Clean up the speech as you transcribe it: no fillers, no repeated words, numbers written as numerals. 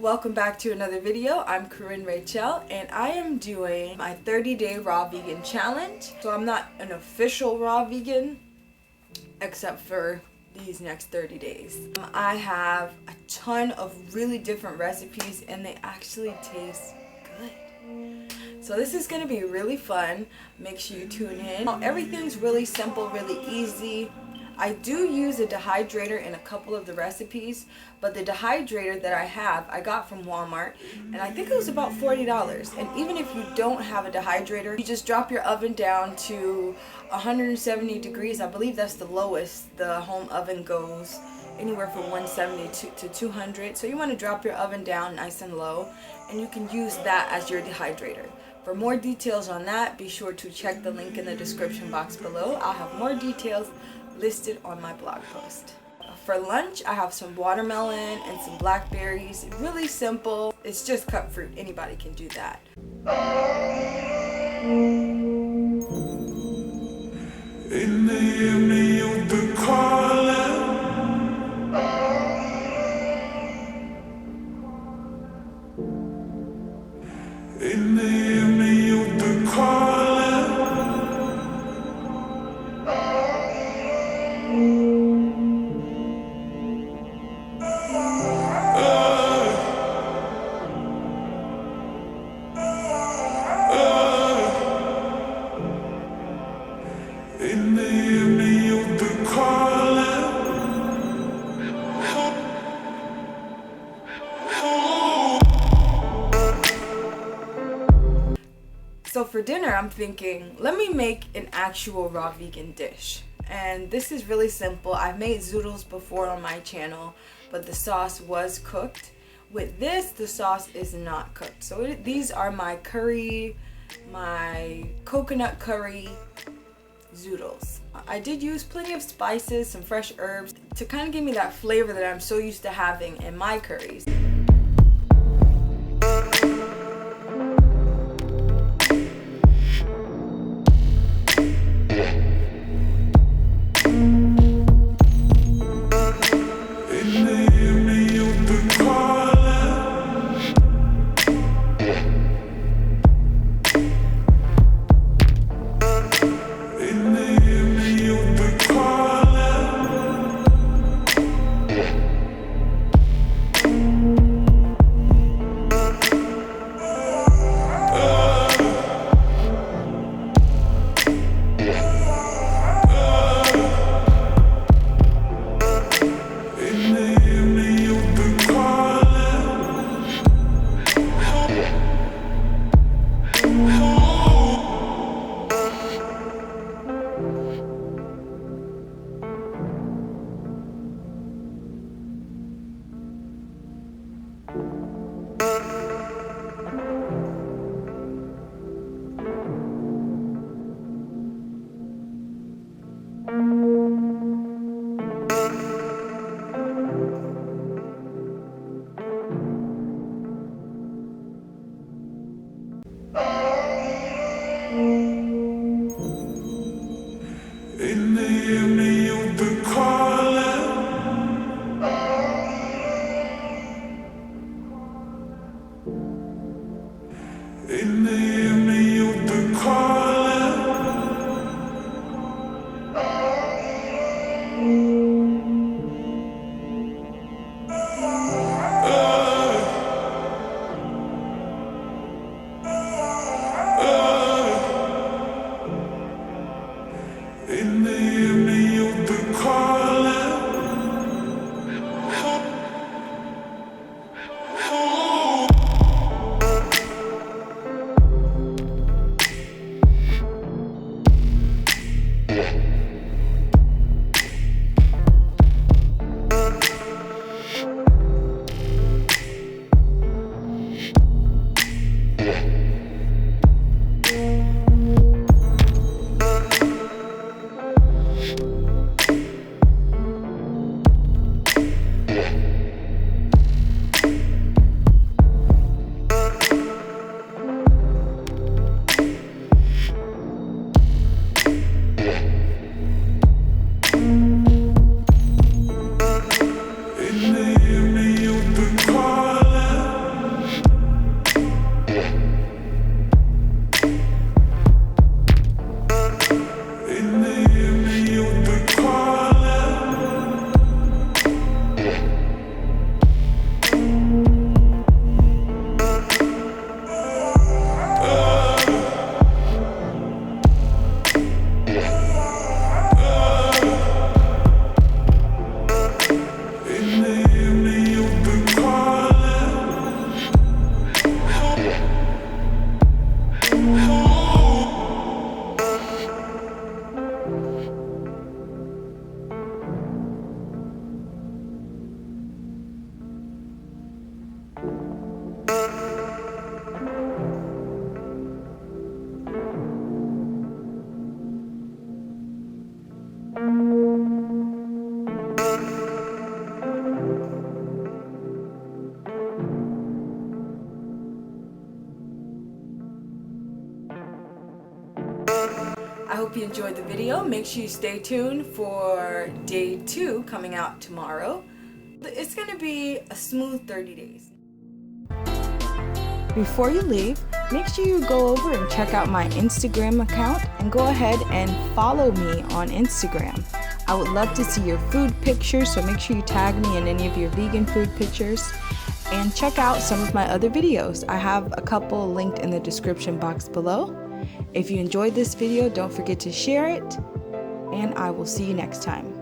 welcome back to another video. I'm Korenn Rachelle and I am doing my 30-day raw vegan challenge. So I'm not an official raw vegan except for these next 30 days. I have a ton of really different recipes and they actually taste good. So this is going to be really fun. Make sure you tune in. Everything's really simple, really easy. I do use a dehydrator in a couple of the recipes, but the dehydrator that I have, I got from Walmart, and I think it was about $40. And even if you don't have a dehydrator, you just drop your oven down to 170 degrees. I believe that's the lowest the home oven goes, anywhere from 170 to 200. So you want to drop your oven down nice and low, and you can use that as your dehydrator. For more details on that, be sure to check the link in the description box below. I'll have more details listed on my blog post. For lunch, I have some watermelon and some blackberries. Really simple. It's just cut fruit. Anybody can do that. In the evening you'll be calling. In the evening you'll be calling. In the evening you'll be calling. So for dinner, I'm thinking, let me make an actual raw vegan dish. And this is really simple. I've made Zoodles before on my channel, but the sauce was cooked. With this, the sauce is not cooked. So these are my curry, my coconut curry Zoodles. I did use plenty of spices, some fresh herbs to kind of give me that flavor that I'm so used to having in my curries. In the evening you'll be calling. In the evening you'll be calling. In the evening you'll be calling. I hope you enjoyed the video. Make sure you stay tuned for day 2 coming out tomorrow. It's going to be a smooth 30 days. Before you leave, make sure you go over and check out my Instagram account and go ahead and follow me on Instagram. I would love to see your food pictures, so make sure you tag me in any of your vegan food pictures. And check out some of my other videos. I have a couple linked in the description box below. If you enjoyed this video, don't forget to share it, and I will see you next time.